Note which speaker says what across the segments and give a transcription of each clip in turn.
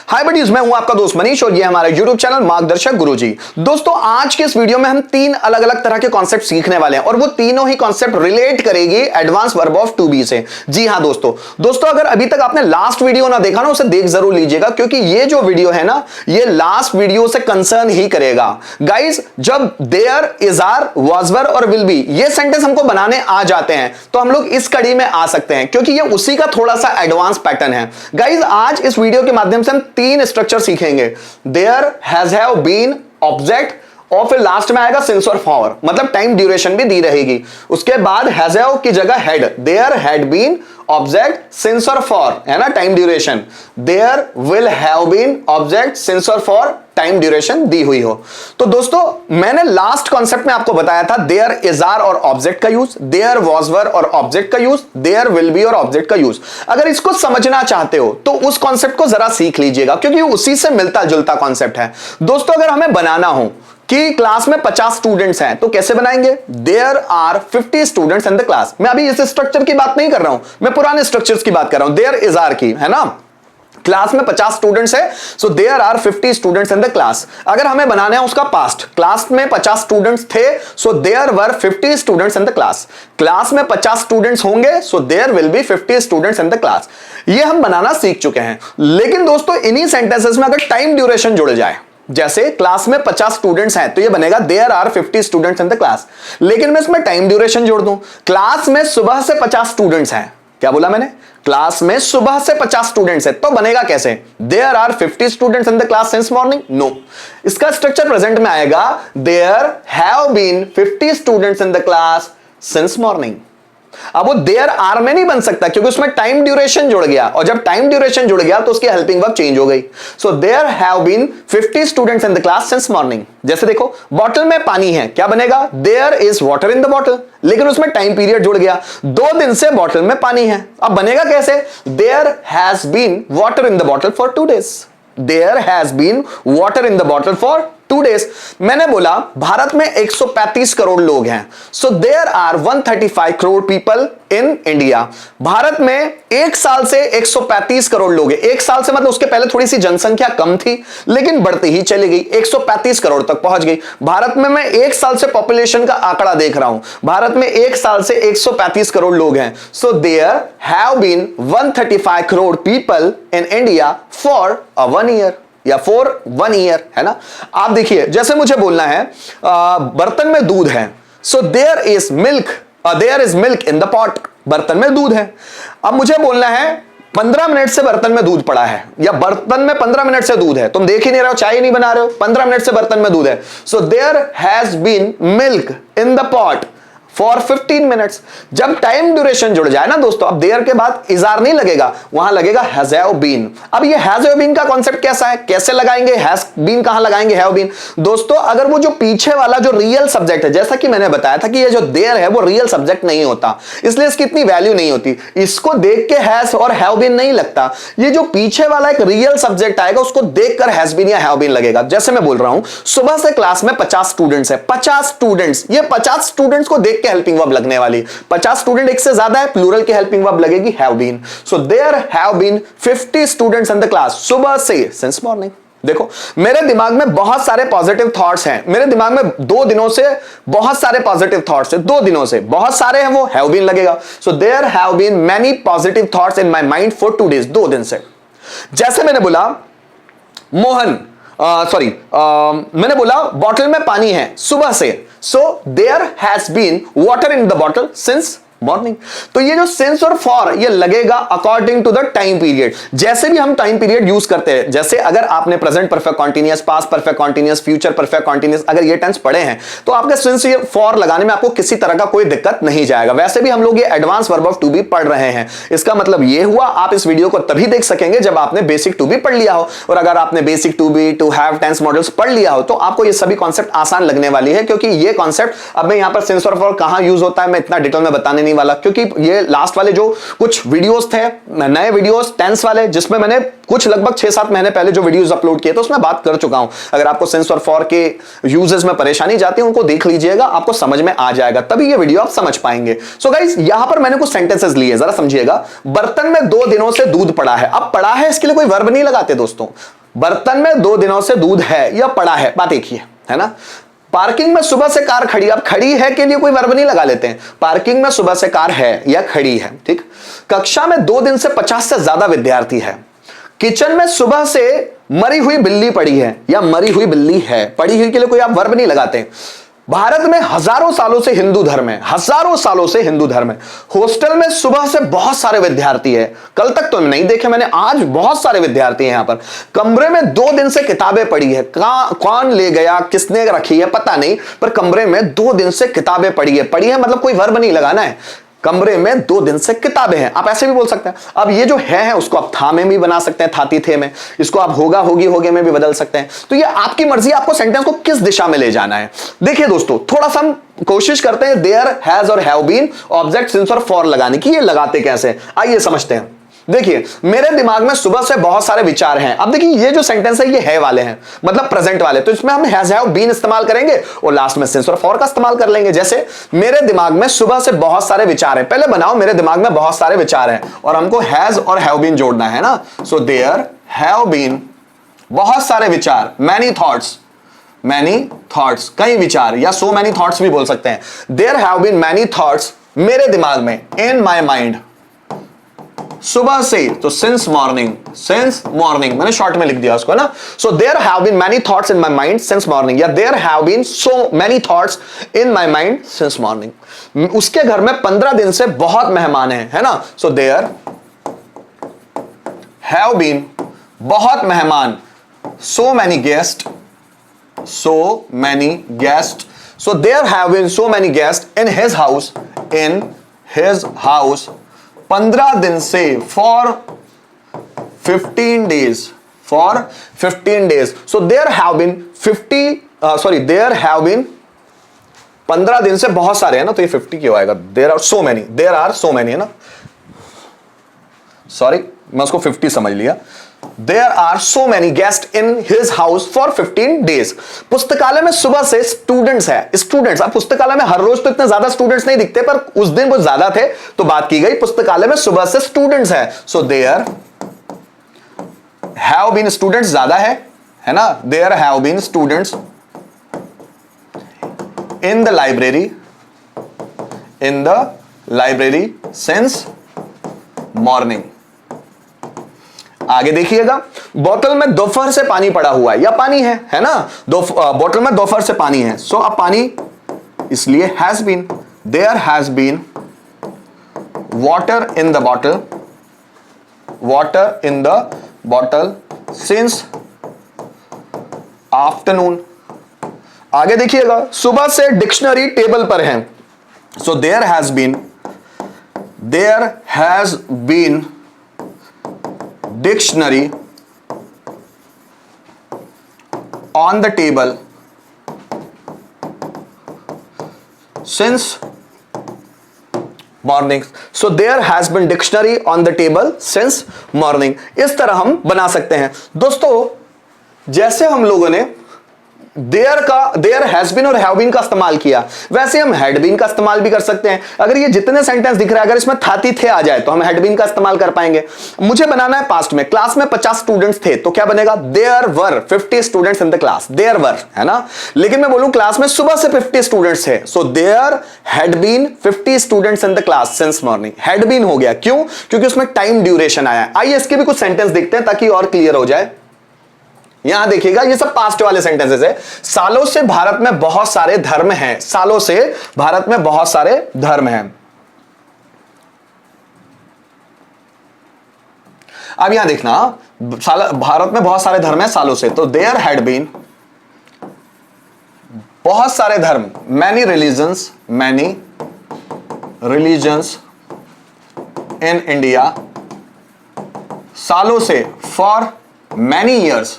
Speaker 1: हाय buddies, मैं हूं आपका दोस्त मनीष और ये हमारा YouTube चैनल मार्गदर्शक गुरुजी। दोस्तों, आज के इस वीडियो में हम तीन अलग अलग तरह के कॉन्सेप्ट सीखने वाले हैं और वो तीनों ही कॉन्सेप्ट रिलेट करेगी advance verb of to be से। जी हां दोस्तों, अगर अभी तक आपने लास्ट वीडियो ना देखा ना, उसे देख जरूर लीजिएगा, क्योंकि ये जो वीडियो है ना, ये लास्ट वीडियो से कंसर्न ही करेगा। गाइज, जब there, is are, was were और विल बी ये सेंटेंस हमको बनाने आ जाते हैं तो हम लोग इस कड़ी में आ सकते हैं, क्योंकि ये उसी का थोड़ा सा एडवांस पैटर्न है। गाइज, आज इस वीडियो के माध्यम से हम तीन स्ट्रक्चर सीखेंगे। There, has, have, been, object और फिर लास्ट में आएगा सिंस और फॉर, मतलब टाइम ड्यूरेशन भी दी रहेगी। उसके बाद हैज, हैव की जगह had, there, had been, object, since और फॉर, है ना, time duration. There will have been, object, since और फॉर, टाइम ड्यूरेशन दी हुई हो। तो दोस्तों, मैंने लास्ट कॉन्सेप्ट में आपको बताया था देयर, इज, आर और ऑब्जेक्ट का यूज, देयर, वाज, वर और ऑब्जेक्ट का यूज, देयर विल बी और ऑब्जेक्ट का यूज। अगर इसको समझना चाहते हो तो उस कॉन्सेप्ट को जरा सीख लीजिएगा, क्योंकि उसी से मिलता जुलता कॉन्सेप्ट है। दोस्तों, अगर हमें बनाना हो कि क्लास में 50 स्टूडेंट्स हैं तो कैसे बनाएंगे? There are 50 students in the class. मैं अभी इस स्ट्रक्चर की बात नहीं कर रहा हूं, मैं पुराने स्ट्रक्चर्स की बात कर रहा हूं, देयर, इज, आर की, है ना। क्लास में 50 स्टूडेंट्स है, so there are 50 students in the class. अगर हमें बनाना है उसका पास्ट, क्लास में 50 स्टूडेंट्स थे, so there were 50 students in the class. Class में 50 स्टूडेंट्स होंगे, so there will be 50 students in the class. ये हम बनाना सीख चुके हैं। लेकिन दोस्तों, इन्हीं सेंटेंसेस में अगर टाइम ड्यूरेशन जुड़ जाए, जैसे क्लास में 50 स्टूडेंट्स हैं तो ये बनेगा there are 50 students in the class. लेकिन मैं इसमें टाइम ड्यूरेशन जोड़ दूं, क्लास में सुबह से 50 स्टूडेंट्स हैं। क्या बोला मैंने? क्लास में सुबह से 50 स्टूडेंट्स है, तो बनेगा कैसे? There are 50 students in the class since morning. No, इसका स्ट्रक्चर प्रेजेंट में आएगा there have been 50 students in the class since morning. अब वो देयर आर में नहीं बन सकता, क्योंकि उसमें टाइम ड्यूरेशन जुड़ गया, और जब टाइम ड्यूरेशन जुड़ गया तो उसकी हेल्पिंग वर्ब चेंज हो गई। So there have been 50 students in the class since morning. जैसे देखो, बॉटल में पानी है, क्या बनेगा? There is water in the bottle. लेकिन उसमें टाइम पीरियड जुड़ गया, 2 दिन से बॉटल में पानी है। अब बनेगा कैसे? There has been water in the bottle for 2 days। There has been water in the bottle for 2 days। मैंने बोला भारत में 135 करोड़ लोग हैं, so there are 135 crore people in India. भारत में एक साल से 135 करोड़ लोग हैं। एक साल से मतलब उसके पहले थोड़ी सी जनसंख्या कम थी, लेकिन बढ़ती ही चली गई, 135 करोड़ तक पहुंच गई। भारत में मैं एक साल से पॉपुलेशन का आंकड़ा देख रहा हूं, भारत में एक साल से 135 करोड़ लोग हैं। So there have been 135 crore people in India for a 1 year या फॉर 1 year, है ना। आप देखिए, जैसे मुझे बोलना है बर्तन में दूध है, so there is milk in the pot. बर्तन में दूध है। अब मुझे बोलना है 15 मिनट से बर्तन में दूध पड़ा है, या बर्तन में 15 मिनट से दूध है। तुम देख ही नहीं रहे हो, चाय नहीं बना रहे हो, 15 मिनट से बर्तन में दूध है। So there has been milk in the pot for 15 minutes. जब टाइम ड्यूरेशन जुड़ जाए ना दोस्तों, अब देयर के बाद इजार नहीं लगेगा, वहां लगेगा हैज, हैव, बीन। अब ये हैज, हैव, बीन का कॉन्सेप्ट कैसा है? कैसे लगाएंगे? हैज बीन कहां लगाएंगे? Have been. दोस्तों, अगर वो जो पीछे वाला जो रियल सब्जेक्ट है, जैसा कि मैंने बताया था कि ये जो देयर है वो रियल सब्जेक्ट नहीं होता, इसलिए इसकी इतनी वैल्यू नहीं होती। इसको देख के हैज और हैव बीन नहीं लगता। ये जो पीछे वाला एक रियल सब्जेक्ट आएगा, उसको देखकर हैज बीन या हैव बीन लगेगा। जैसे मैं बोल रहा हूं, सुबह से क्लास में 50 स्टूडेंट्स है, 50 स्टूडेंट्स, ये 50 स्टूडेंट्स को देख हेल्पिंग वर्ब लगने वाली। 50 स्टूडेंट एक से ज्यादा है, प्लूरल की हेल्पिंग वर्ब लगेगी have been. So there have been 50 students in the class सुबह से सिंस मॉर्निंग। देखो, मेरे दिमाग में बहुत सारे पॉजिटिव थॉट्स हैं, मेरे दिमाग में 2 दिनों से बहुत सारे पॉजिटिव थॉट्स हैं, 2 दिनों से बहुत सारे हैं, वो हैव बीन लगेगा। So there have been many positive thoughts in my mind for 2 days, 2 दिन से। जैसे मैंने बोला मोहन, मैंने बोला बॉटल में पानी है सुबह से, so there has been water in the bottle since morning. तो ये जो सिंस और फॉर ये लगेगा according to the time period. जैसे भी हम टाइम पीरियड यूज करते हैं, जैसे अगर आपने present perfect continuous, past perfect continuous, future perfect continuous, अगर ये टेंस पढ़े हैं तो आपके सिंस या फॉर लगाने में आपको किसी तरह का कोई दिक्कत नहीं जाएगा। वैसे भी हम लोग ये advance verb of to be पढ़ रहे हैं। इसका मतलब ये हुआ, आप इस वीडियो को तभी देख सकेंगे जब आपने बेसिक टू बी पढ़ लिया हो, और अगर आपने basic to be, to have, tense models पढ़ लिया हो तो आपको ये सभी कॉन्सेप्ट आसान लगने वाली है, क्योंकि ये कॉन्सेप्ट अब मैं यहां पर सिंस और फॉर कहां यूज होता है मैं इतना डिटेल में बताने नहीं वाला, क्योंकि ये लास्ट वाले जो कुछ वीडियोस थे, नए वीडियोस टेंस वाले, जिसमें मैंने कुछ लगभग 6-7 महीने पहले जो वीडियोस अपलोड किए तो उसमें बात कर चुका हूं। अगर आपको सिंस और फॉर के यूजेस में परेशानी जाती है उनको देख लीजिएगा, आपको समझ में आ जाएगा, तभी ये वीडियो आप समझ पाएंगे। सो गाइस, यहां पर मैंने कुछ सेंटेंसेस लिए, जरा समझिएगा। बर्तन में 2 दिनों से दूध पड़ा है। अब पड़ा है इसके लिए कोई वर्ब नहीं लगाते दोस्तों। बर्तन में 2 दिनों से दूध है या पड़ा है, बात एक ही है ना। पार्किंग में सुबह से कार खड़ी, अब खड़ी है के लिए कोई वर्ब नहीं लगा लेते हैं। पार्किंग में सुबह से कार है या खड़ी है, ठीक। कक्षा में 2 दिन से 50 से ज्यादा विद्यार्थी है। किचन में सुबह से मरी हुई बिल्ली पड़ी है या मरी हुई बिल्ली है, पड़ी हुई के लिए कोई आप वर्ब नहीं लगाते। भारत में हजारों सालों से हिंदू धर्म है, हजारों सालों से हिंदू धर्म है। हॉस्टल में सुबह से बहुत सारे विद्यार्थी है, कल तक तो नहीं देखे मैंने, आज बहुत सारे विद्यार्थी हैं यहां पर। कमरे में 2 दिन से किताबें पड़ी है, कौन ले गया, किसने रखी है पता नहीं, पर कमरे में 2 दिन से किताबें पड़ी है मतलब कोई वर्ब नहीं लगाना है। कमरे में 2 दिन से किताबें हैं, आप ऐसे भी बोल सकते हैं। अब ये जो है उसको आप था में भी बना सकते हैं, थाती थे में, इसको आप होगा होगी होगे में भी बदल सकते हैं। तो ये आपकी मर्जी, आपको सेंटेंस को किस दिशा में ले जाना है। देखिए दोस्तों, थोड़ा सा हम कोशिश करते हैं देयर, हैज और हैव बीन, ऑब्जेक्ट, सिंस और फॉर लगाने की। ये लगाते कैसे, आइए समझते हैं। देखिए, मेरे दिमाग में सुबह से बहुत सारे विचार हैं। अब देखिए, ये जो सेंटेंस है ये है वाले हैं, मतलब प्रेजेंट वाले, तो इसमें हम हैज, हैव, बीन इस्तेमाल करेंगे और लास्ट में सिंस और फॉर का इस्तेमाल कर लेंगे। जैसे मेरे दिमाग में सुबह से बहुत सारे विचार हैं, पहले बनाओ मेरे दिमाग में बहुत सारे विचार हैं और हमको हैज और हैव बीन जोड़ना है ना। सो देयर हैव बीन बहुत सारे विचार, मैनी थॉट्स, मैनी थॉट्स, कई विचार, या सो मैनी थॉट्स भी बोल सकते हैं। There have been many thoughts मेरे दिमाग में, इन माई माइंड, सुबह से, तो सिंस मॉर्निंग मैंने शॉर्ट में लिख दिया उसको ना। So there have been many thoughts in my mind since morning, या there have been so many thoughts in my mind since morning. उसके घर में 15 दिन से बहुत मेहमान हैं, है ना। सो देयर हैव बीन बहुत मेहमान, so many guest, so there have been so many guest in his house 15 दिन से, for 15 days, so there have been 15 दिन से बहुत सारे है ना, तो ये 50 क्यों आएगा, देयर आर सो मैनी है ना, सॉरी मैं उसको 50 समझ लिया। There are so many guests in his house for 15 days. पुस्तकालय में सुबह से स्टूडेंट्स है, स्टूडेंट्स। अब पुस्तकालय में हर रोज तो इतने ज्यादा स्टूडेंट्स नहीं दिखते, पर उस दिन वो ज्यादा थे तो बात की गई पुस्तकालय में सुबह से स्टूडेंट्स है। So there have been students ज्यादा है ना। There have been students in the library since morning. आगे देखिएगा, बोतल में दोपहर से पानी पड़ा हुआ है या पानी है ना। बोतल में दोपहर से पानी है, सो अब पानी इसलिए has been. There has been water in the bottle since afternoon. आगे देखिएगा, सुबह से डिक्शनरी टेबल पर है, so there has been dictionary on the table since morning. So there has been dictionary on the table since morning. इस तरह हम बना सकते हैं दोस्तों। जैसे हम लोगों ने देयर हैज बीन और हैव बीन का इस्तेमाल किया, वैसे हम हैड बीन का इस्तेमाल भी कर सकते हैं। अगर ये जितने सेंटेंस दिख रहा है, अगर इसमें थाती थे आ जाए तो हम हैड बीन का इस्तेमाल कर पाएंगे। मुझे बनाना है पास्ट में, क्लास में 50 स्टूडेंट्स थे, तो क्या बनेगा, there were 50 students in the class, there were, है ना। लेकिन मैं बोलूं क्लास में सुबह से 50 स्टूडेंट्स थे, so there had been 50 students in the class since morning. Had been हो गया, क्यों, क्योंकि उसमें टाइम ड्यूरेशन आया। आइए इसके भी कुछ सेंटेंस देखते हैं ताकि और क्लियर हो जाए। यहां देखिएगा, ये सब पास्ट वाले सेंटेंसेस है। सालों से भारत में बहुत सारे धर्म हैं, सालों से भारत में बहुत सारे धर्म हैं। अब यहां देखना, भारत में बहुत सारे धर्म हैं सालों से, तो देयर हैड बीन बहुत सारे धर्म, मैनी रिलीजन्स इन इंडिया, सालों से, फॉर मैनी ईयर्स,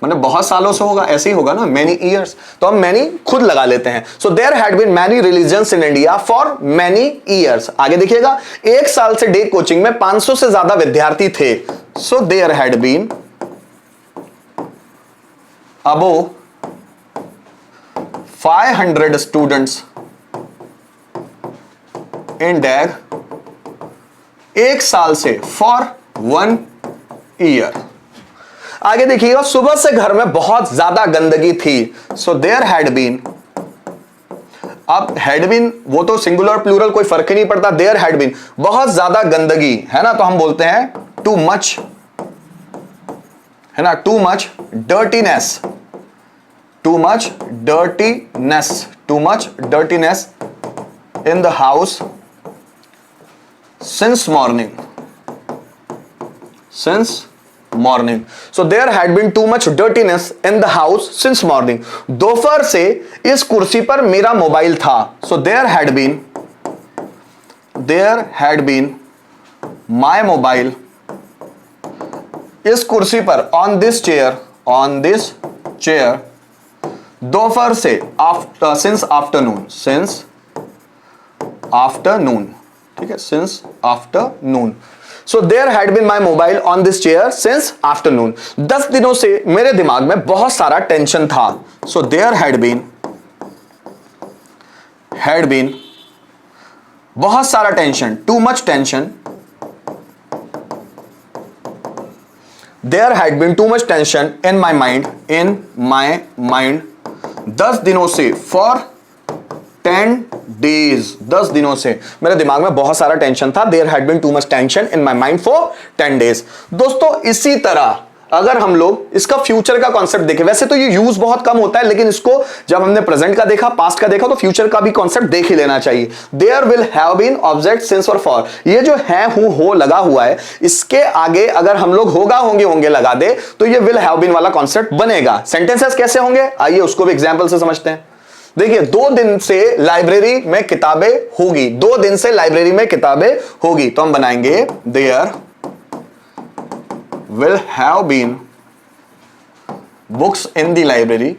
Speaker 1: मतलब बहुत सालों से होगा, ऐसे ही होगा ना, मैनी ईयर्स, तो हम मैनी खुद लगा लेते हैं। So there had been many religions in India for many years. आगे देखिएगा, एक साल से डे कोचिंग में 500 से ज्यादा विद्यार्थी थे। So there had been above 500 students in डैग, एक साल से, फॉर 1 ईयर। आगे देखिएगा, सुबह से घर में बहुत ज्यादा गंदगी थी। सो देयर हैड बीन, अब हैड बीन वो तो सिंगुलर प्लूरल कोई फर्क ही नहीं पड़ता, देयर हैड बीन बहुत ज्यादा गंदगी है ना, तो हम बोलते हैं टू मच, है ना, too much dirtiness, too much dirtiness, too much dirtiness in the house since morning, since morning. So there had been too much dirtiness in the house since morning. दोपहर से इस कुर्सी पर मेरा मोबाइल था। So there had been my mobile, इस कुर्सी पर, on this chair, दोपहर से, since afternoon, ठीक है, since afternoon. So there had been my mobile on this chair since afternoon. 10 दिनों से मेरे दिमाग में बहुत सारा टेंशन था। So there had been बहुत सारा tension, too much tension. There had been too much tension in my mind, 10 दिनों से, for 10 days, 10 दिनों से मेरे दिमाग में बहुत सारा टेंशन था। There had been too much tension in my mind for 10 days. दोस्तों इसी तरह अगर हम लोग इसका फ्यूचर का कॉन्सेप्ट देखें, वैसे तो ये यूज बहुत कम होता है, लेकिन इसको जब हमने प्रेजेंट का देखा, पास्ट का देखा, तो फ्यूचर का भी कॉन्सेप्ट देख ही लेना चाहिए। There will have been object since और फॉर, ये जो है हूं हो लगा हुआ है, इसके आगे अगर हम लोग होगा होंगे लगा दे तो ये will have been वाला कॉन्सेप्ट बनेगा। सेंटेंसेस कैसे होंगे, आइए उसको भी एग्जाम्पल से समझते हैं। देखिए, 2 दिन से लाइब्रेरी में किताबें होगी, 2 दिन से लाइब्रेरी में किताबें होगी, तो हम बनाएंगे there will have been books in the library,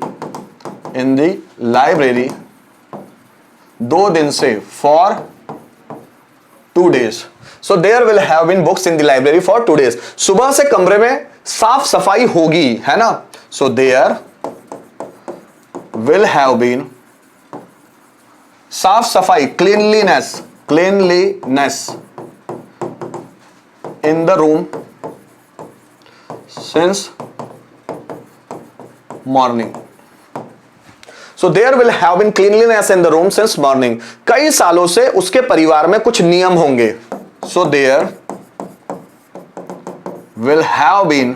Speaker 1: 2 दिन से, for 2 days. So there will have been books in the library for 2 days. सुबह से कमरे में साफ सफाई होगी, है ना, so there will have been साफ सफाई, cleanliness in the room since morning. So there will have been cleanliness in the room since morning. कई सालों से उसके परिवार में कुछ नियम होंगे. So there will have been,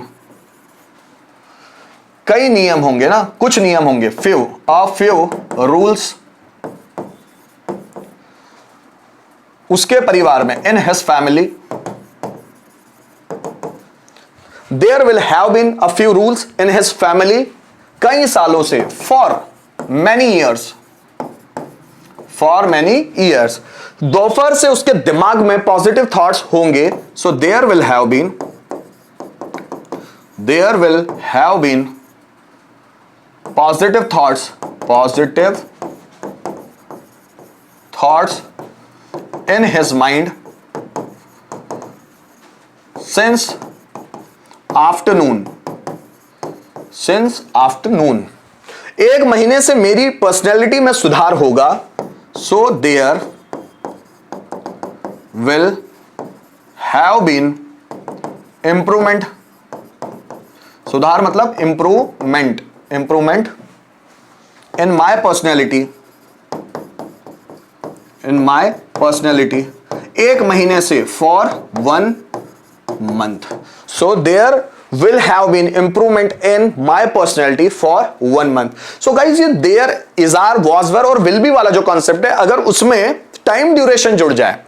Speaker 1: कई नियम होंगे ना, कुछ नियम होंगे, फ्यू रूल्स उसके परिवार में, in his family. There will have been a few rules in his family, कई सालों से, फॉर मैनी ईयर्स. दोपहर से उसके दिमाग में पॉजिटिव थॉट्स होंगे. So there will have been positive thoughts in his mind since afternoon. एक महीने से मेरी पर्सनैलिटी में सुधार होगा. So there will have been improvement. सुधार मतलब improvement in my personality. एक महीने से, for 1 month. So there will have been improvement in my personality for 1 month. So guys, ये there, is, are, was, were और will be वाला जो concept है, अगर उसमें टाइम ड्यूरेशन जुड़ जाए,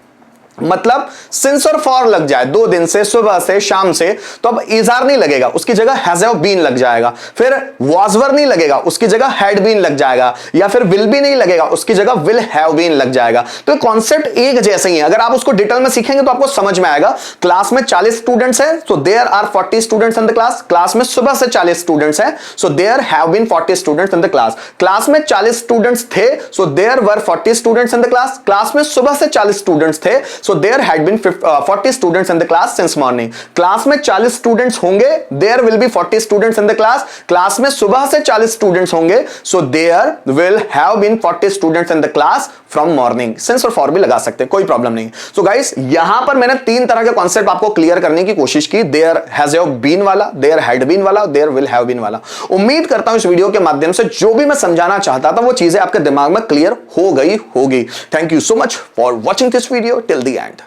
Speaker 1: मतलब सिंस और फॉर लग जाए 2 दिन से, सुबह से, शाम से, तो अब इज आर नहीं लगेगा, उसकी जगह हैज हैव बीन लग जाएगा। फिर वाज वर नहीं लगेगा, उसकी जगह हैड बीन लग जाएगा। या फिर विल बी नहीं लगेगा, उसकी जगह विल हैव बीन लग जाएगा। तो कॉन्सेप्ट एक जैसे ही है, अगर आप उसको डिटेल में सीखेंगे तो आपको समझ में आएगा। क्लास में 40 स्टूडेंट्स हैं, so there are 40 students in the class. Class में सुबह से 40 स्टूडेंट्स हैं, so there have been 40 students in the class. Class में 40 स्टूडेंट्स थे, so there were 40 students in the class. Class में सुबह से 40 स्टूडेंट्स थे, so there had been 40 students in the class since morning. Class में 40 students होंगे, there will be 40 students in the class. Class में सुबह से 40 स्टूडेंट्स होंगे, so there will have been 40 students in the class from morning. Since और for भी लगा सकते हैं, कोई प्रॉब्लम नहीं। सो गाइस, यहां पर मैंने 3 तरह के कॉन्सेप्ट आपको क्लियर करने की कोशिश की, देयर हैज हैव बीन वाला, देयर हैड बीन वाला, देयर विल हैव बीन वाला। उम्मीद करता हूं इस वीडियो के माध्यम से जो भी मैं समझाना चाहता था वो चीजें आपके दिमाग में क्लियर हो गई होगी। Thank you so much for watching this video till the end.